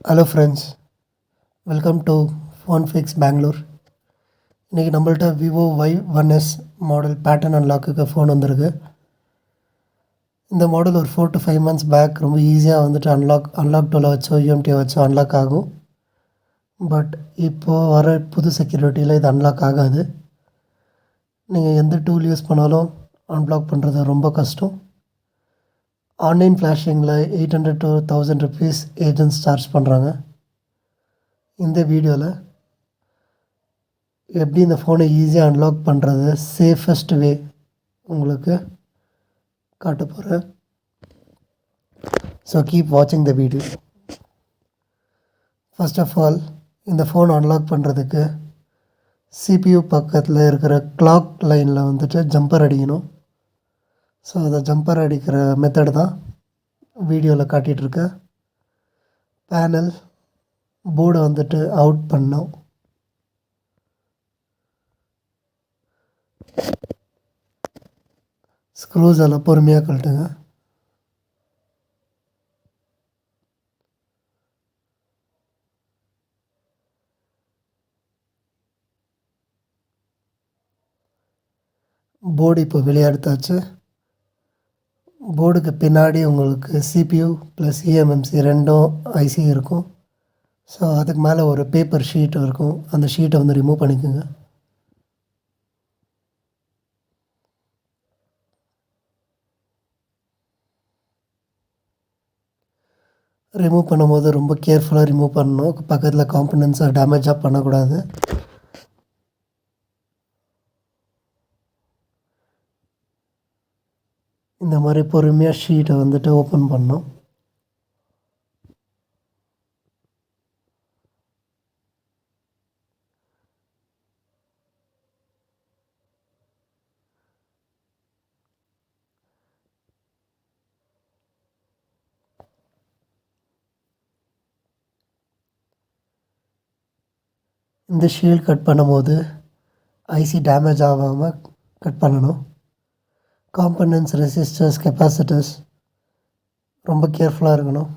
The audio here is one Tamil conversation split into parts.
Hello friends, welcome to phone fix Bangalore. இன்றைக்கி நம்மள்ட்ட விவோ Y1s மாடல் பேட்டர்ன் அன்லாக்குக்கு ஃபோன் வந்திருக்கு. இந்த மாடல் ஒரு 4 to 5 months பேக் ரொம்ப ஈஸியாக வந்துட்டு அன்லாக் டூலை வச்சோ யூஎம்டியை வச்சோ அன்லாக் ஆகும். பட் இப்போது வர புது செக்யூரிட்டியில் இது அன்லாக் ஆகாது. நீங்கள் எந்த டூல் யூஸ் பண்ணாலும் அன்லாக் பண்ணுறது ரொம்ப கஷ்டம். ஆன்லைன் ஃப்ளாஷிங்கில் 800 to 1000 rupees ஏஜென்ட்ஸ் சார்ஜ் பண்ணுறாங்க. இந்த வீடியோவில் எப்படி இந்த ஃபோனை ஈஸியாக அன்லாக் பண்ணுறது சேஃபஸ்ட் வே உங்களுக்கு காட்ட போகிறேன். ஸோ கீப் வாட்சிங் the video. First of all, இந்த ஃபோன் அன்லாக் பண்ணுறதுக்கு சிபியூ பக்கத்தில் இருக்கிற கிளாக் லைனில் வந்துட்டு ஜம்பர் அடிக்கணும். ஸோ அதை ஜம்பர் அடிக்கிற மெத்தட் தான் வீடியோவில் காட்டிகிட்ருக்கேன். பேனல் போர்டை வந்துட்டு அவுட் பண்ணோம். ஸ்க்ரூஸ் எல்லாம் பொறுமையாக கழட்டுங்க. போர்டு இப்போ வெளியே எடுத்தாச்சு. போர்டுக்கு பின்னாடி உங்களுக்கு சிபியூ ப்ளஸ் இஎம்எம்சி ரெண்டும் ஐசி இருக்கும். ஸோ அதுக்கு மேலே ஒரு பேப்பர் ஷீட் இருக்கும். அந்த ஷீட்டை வந்து ரிமூவ் பண்ணிக்கோங்க. ரிமூவ் பண்ணும்போது ரொம்ப கேர்ஃபுல்லாக ரிமூவ் பண்ணணும். பக்கத்தில் காம்பனன்ட்ஸை டேமேஜாக பண்ணக்கூடாது. இந்த மாதிரி பொறுமையாக ஷீட்டை வந்துட்டு ஓப்பன் பண்ணோம். இந்த ஷீல்ட் கட் பண்ணும்போது ஐசி டேமேஜ் ஆகாமல் கட் பண்ணணும். காம்பனன்ட்ஸ், ரெசிஸ்டர்ஸ், கெப்பாசிட்டர்ஸ் ரொம்ப கேர்ஃபுல்லாக இருக்கணும்.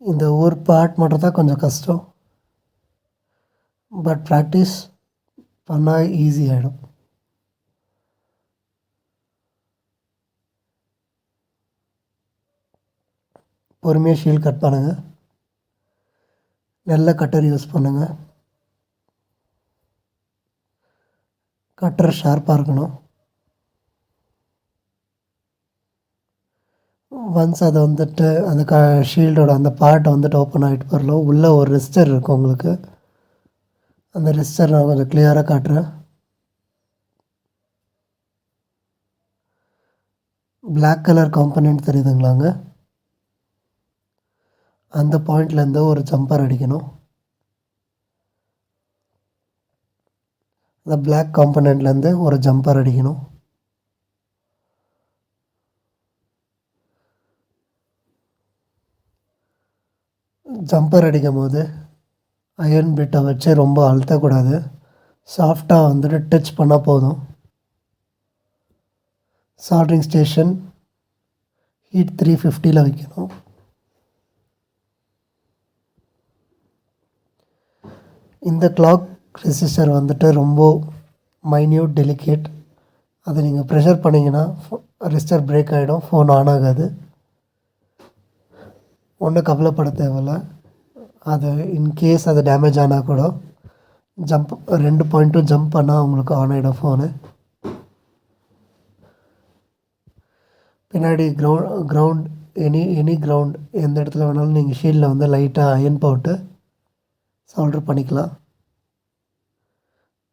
இந்த ஒரு பார்ட் மட்டும் தான் கொஞ்சம் கஷ்டம். பட் ப்ராக்டிஸ் பண்ணால் ஈஸி ஆகிடும். பொறுமையாக ஷீல்ட் கட் பண்ணுங்கள். நல்ல கட்டர் யூஸ் பண்ணுங்கள். கட்டர் ஷார்ப்பாக இருக்கணும். ஒன்ஸ் அதை வந்துட்டு அந்த ஷீல்டோட அந்த பார்ட்டை வந்துட்டு ஓப்பன் ஆகிட்டு போகிறோம். உள்ளே ஒரு ரெசிஸ்டர் இருக்கும் உங்களுக்கு. அந்த ரெசிஸ்டர் நான் கொஞ்சம் கிளியராக காட்டுறேன். பிளாக் கலர் காம்பனன்ட் தெரியுதுங்களாங்க? அந்த பாயிண்ட்லேருந்து ஒரு ஜம்பர் அடிக்கணும். அந்த பிளாக் காம்பனண்ட்லேருந்து ஒரு ஜம்பர் அடிக்கணும். ஜம்பர் அடிக்கும் போது அயர்ன் பிட்டை வச்சு ரொம்ப அழுத்தக்கூடாது. சாஃப்டாக வந்துட்டு டச் பண்ணால் போதும். சால்ட்ரிங் ஸ்டேஷன் ஹீட் 350 வைக்கணும். இந்த கிளாக் ரெசிஸ்டர் வந்துட்டு ரொம்ப மைன்யூட், டெலிகேட். அதை நீங்கள் ப்ரெஷர் பண்ணிங்கன்னா ரெசிஸ்டர் பிரேக் ஆகிடும், ஃபோன் ஆன் ஆகாது. ஒன்றும் கவலைப்பட தேவையில்ல. அது இன்கேஸ் அது டேமேஜ் ஆனால் கூட ஜம்ப் 2 பாயிண்ட்டும் ஜம்ப் பண்ணால் உங்களுக்கு ஆன் ஆகிடும் ஃபோனு. பின்னாடி கிரவுண்ட் எனி கிரவுண்ட் எந்த இடத்துல வேணாலும் நீங்கள் ஷீல்டில் வந்து லைட்டாக அயன் போட்டு சால்ட்ரு பண்ணிக்கலாம்.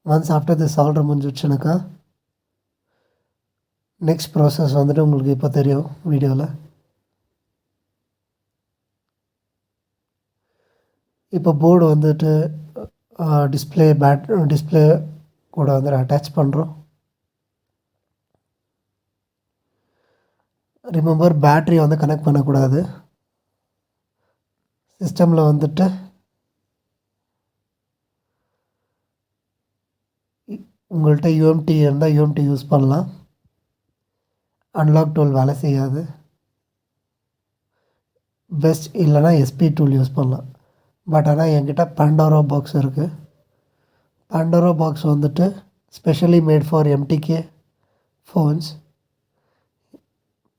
ஒன்ஸ் ஆஃப்டர் தி சால்ட்ரு முடிஞ்சிடுச்சுனாக்கா நெக்ஸ்ட் ப்ராசஸ் வந்துட்டு உங்களுக்கு இப்போ தெரியும் வீடியோவில். இப்போ போர்டு வந்துட்டு டிஸ்பிளே கூட வந்துட்டு அட்டாச் பண்ணுறோம். ரிமெம்பர், பேட்ரி வந்து கனெக்ட் பண்ணக்கூடாது. சிஸ்டமில் வந்துட்டு உங்கள்கிட்ட யூஎம்டி இருந்தால் யூஎம்டி யூஸ் பண்ணலாம். அன்லாக் டூல் வேலை செய்யாது. பெஸ்ட். இல்லைனா எஸ்பி டூல் யூஸ் பண்ணலாம். பட் ஆனால் என்கிட்ட பாண்டோரா பாக்ஸ் இருக்குது. பாண்டோரா பாக்ஸ் வந்துட்டு specially made for MTK phones.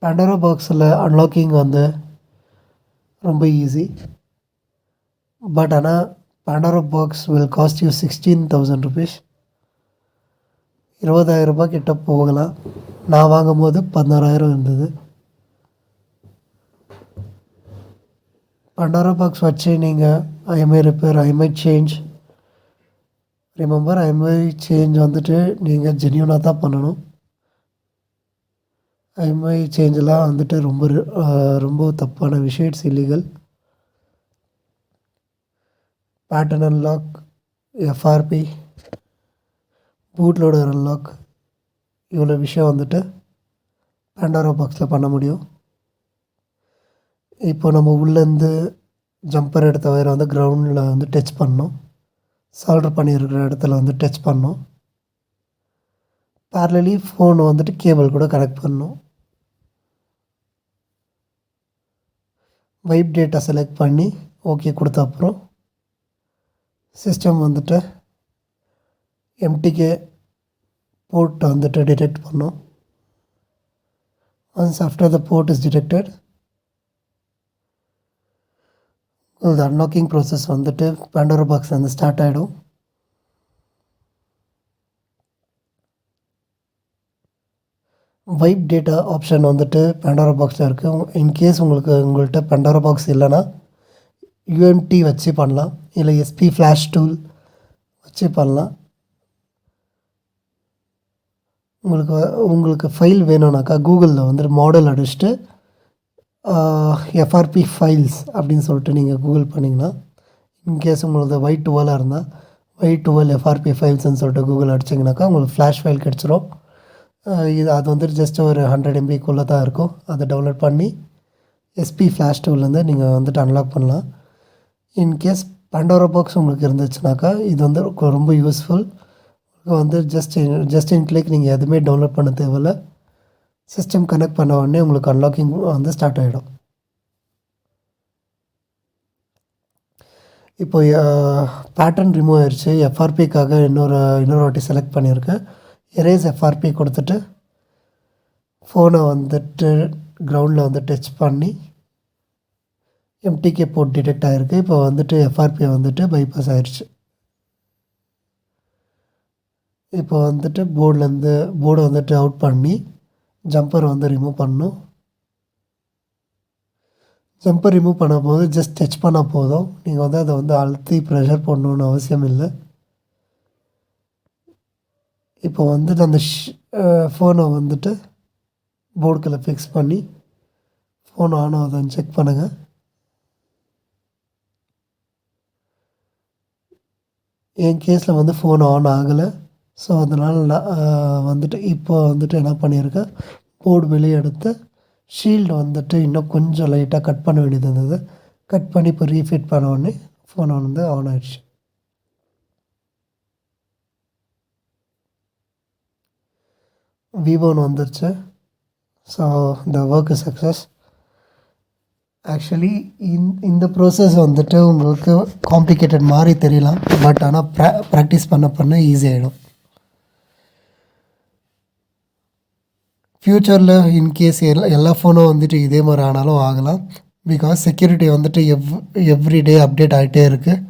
Pandora பாக்ஸில் அன்லாக்கிங் வந்து ரொம்ப ஈஸி. பட் ஆனால் Pandora box will cost you 16,000 rupees. 20,000 ரூபாய் கிட்ட போகலாம். நான் வாங்கும் போது 16,000 இருந்தது. பாண்டோரா பாக்ஸ் வச்சு நீங்கள் IMI repair, IMI change, remember IMI change வந்துட்டு நீங்கள் ஜென்யூனாக தான் பண்ணணும். ஐஎம்ஐ சேஞ்செலாம் வந்துட்டு ரொம்ப தப்பான விஷயம். It's illegal. Pattern unlock, FRP, boot loader unlock, இவ்வளோ விஷயம் வந்துட்டு பாண்டோரா பாக்ஸில் பண்ண முடியும். இப்போ நம்ம உள்ளேருந்து ஜம்பர் எடுத்த வயரை வந்து கிரவுண்டில் வந்து டச் பண்ணோம். சால்டர் பண்ணியிருக்கிற இடத்துல வந்து டச் பண்ணோம். பேரலி ஃபோனை வந்துட்டு கேபிள் கூட கனெக்ட் பண்ணோம். வைப் டேட்டா செலக்ட் பண்ணி ஓகே கொடுத்த அப்புறம் சிஸ்டம் வந்துட்டு எம்டிகே போர்ட்டை வந்துட்டு டிடெக்ட் பண்ணோம். Once after the port is detected, இந்த அன்லாக்கிங் ப்ராசஸ் வந்துட்டு பாண்டோரா பாக்ஸ் வந்து ஸ்டார்ட் ஆகிடும். வைப் டேட்டா ஆப்ஷன் வந்துட்டு பாண்டோரா பாக்ஸில் இருக்குது. இன்கேஸ் உங்கள்கிட்ட பாண்டோரா பாக்ஸ் இல்லைன்னா யூஎம்டி வச்சு பண்ணலாம், இல்லை எஸ்பி ஃப்ளாஷ் டூல் வச்சு பண்ணலாம். உங்களுக்கு ஃபைல் வேணும்னாக்கா கூகுளில் வந்துட்டு மாடல் அடிச்சுட்டு எஃப்ஆர்பி ஃபைல்ஸ் அப்படின்னு சொல்லிட்டு நீங்கள் கூகுள் பண்ணிங்கன்னா, இன்கேஸ் உங்களுக்கு Y12 இருந்தால் Y12 எஃப்ஆர்பி ஃபைல்ஸ்ன்னு சொல்லிட்டு கூகுள் அடிச்சிங்கனாக்கா உங்களுக்கு ஃப்ளாஷ் ஃபைல் கிடச்சிரும். அது வந்துட்டு ஜஸ்ட் ஒரு 100 MBக்குள்ளே தான் இருக்கும். அதை டவுன்லோட் பண்ணி எஸ்பி ஃப்ளாஷ் டூல்லேருந்து நீங்கள் வந்துட்டு அன்லாக் பண்ணலாம். இன்கேஸ் பாண்டோரா பாக்ஸ் உங்களுக்கு இருந்துச்சுனாக்கா இது வந்து ரொம்ப யூஸ்ஃபுல். வந்து ஜஸ்ட் இன் கிளிக் நீங்கள் எதுவுமே டவுன்லோட் பண்ண தேவையில்ல. சிஸ்டம் கனெக்ட் பண்ண உடனே உங்களுக்கு அன்லாக்கிங் வந்து ஸ்டார்ட் ஆகிடும். இப்போ பேட்டர்ன் ரிமூவ் ஆயிடுச்சு. எஃப்ஆர்பிக்காக இன்னொரு வாட்டி செலக்ட் பண்ணியிருக்கேன். எரேஸ் எஃப்ஆர்பி கொடுத்துட்டு ஃபோனை வந்துட்டு கிரவுண்டில் வந்து டச் பண்ணி எம்டிகே போர்ட் டிடெக்ட் ஆகிருக்கு. இப்போ வந்துட்டு எஃப்ஆர்பி வந்துட்டு பைபாஸ் ஆயிடுச்சு. இப்போ வந்துட்டு போர்டை வந்துட்டு அவுட் பண்ணி ஜம்பர் வந்து ரிமூவ் பண்ணணும். ஜம்பர் ரிமூவ் பண்ண போது ஜஸ்ட் டச் பண்ணால் போதும். நீங்கள் வந்து அதை வந்து அழுத்தி ப்ரெஷர் பண்ணணுன்னு அவசியம் இல்லை. இப்போ வந்துட்டு அந்த ஃபோனை வந்துட்டு போர்டுக்குள்ளே ஃபிக்ஸ் பண்ணி ஃபோன் ஆன் ஆகுதான்னு செக் பண்ணுங்கள். என் கேஸில் வந்து ஃபோன் ஆன் ஆகலை. ஸோ அதனால் நான் வந்துட்டு இப்போ வந்துட்டு என்ன பண்ணியிருக்கேன், போர்டு வெளியே எடுத்து ஷீல்டு வந்துட்டு இன்னும் கொஞ்சம் லைட்டாக கட் பண்ண வேண்டியது இருந்தது. கட் பண்ணி இப்போ ரீஃபிட் பண்ண உடனே ஃபோன் வந்து ஆன் ஆகிடுச்சு. விவோன்னு வந்துருச்சு. So the work is success. Actually இந்த ப்ராசஸ் வந்துட்டு உங்களுக்கு காம்ப்ளிகேட்டட் மாதிரி தெரியலாம். பட் ஆனால் ப்ராக்டிஸ் பண்ண ஈஸி ஆகிடும். ஃப்யூச்சரில் இன்கேஸ் எல்லா ஃபோனும் வந்துட்டு இதே மாதிரி ஆனாலும் ஆகலாம். பிகாஸ் செக்யூரிட்டி வந்துட்டு எவ்ரிடே அப்டேட் ஆகிட்டே இருக்குது.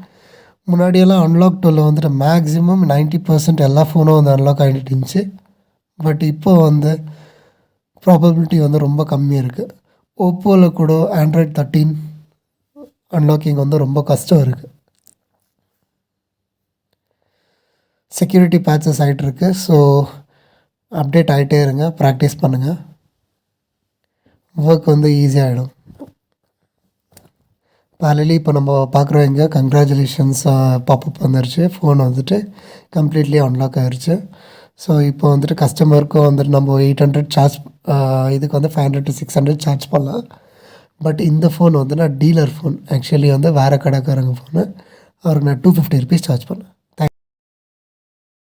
முன்னாடியெல்லாம் அன்லாக் டூலில் வந்துட்டு மேக்ஸிமம் 90% எல்லா ஃபோனும் வந்து அன்லாக் ஆகிட்டு இருந்துச்சு. பட் இப்போ வந்து ப்ராபபிலிட்டி வந்து ரொம்ப கம்மியாக இருக்குது. ஓப்போவில் கூட ஆண்ட்ராய்ட் 13 அன்லாக்கிங் வந்து ரொம்ப கஷ்டம் இருக்குது. செக்யூரிட்டி பேட்சஸ் ஆகிட்டுருக்கு. ஸோ அப்டேட் ஆகிட்டே இருங்க, ப்ராக்டிஸ் பண்ணுங்கள். ஒர்க் வந்து ஈஸியாகிடும். பேரலி இப்போ நம்ம பார்க்குறவங்க கங்க்ராச்சுலேஷன்ஸ் பாப்பப் வந்துருச்சு. ஃபோன் வந்துட்டு கம்ப்ளீட்லி அன்லாக் ஆகிருச்சு. ஸோ இப்போ வந்துட்டு கஸ்டமருக்கும் வந்துட்டு நம்ம 800 சார்ஜ், இதுக்கு வந்து 500 to 600 சார்ஜ் பண்ணலாம். பட் இந்த ஃபோன் வந்து நான் டீலர் ஃபோன், ஆக்சுவலி வந்து வேறு கடைக்காரங்க ஃபோனு, அவருக்கு நான் 250 rupees சார்ஜ் பண்ணேன்.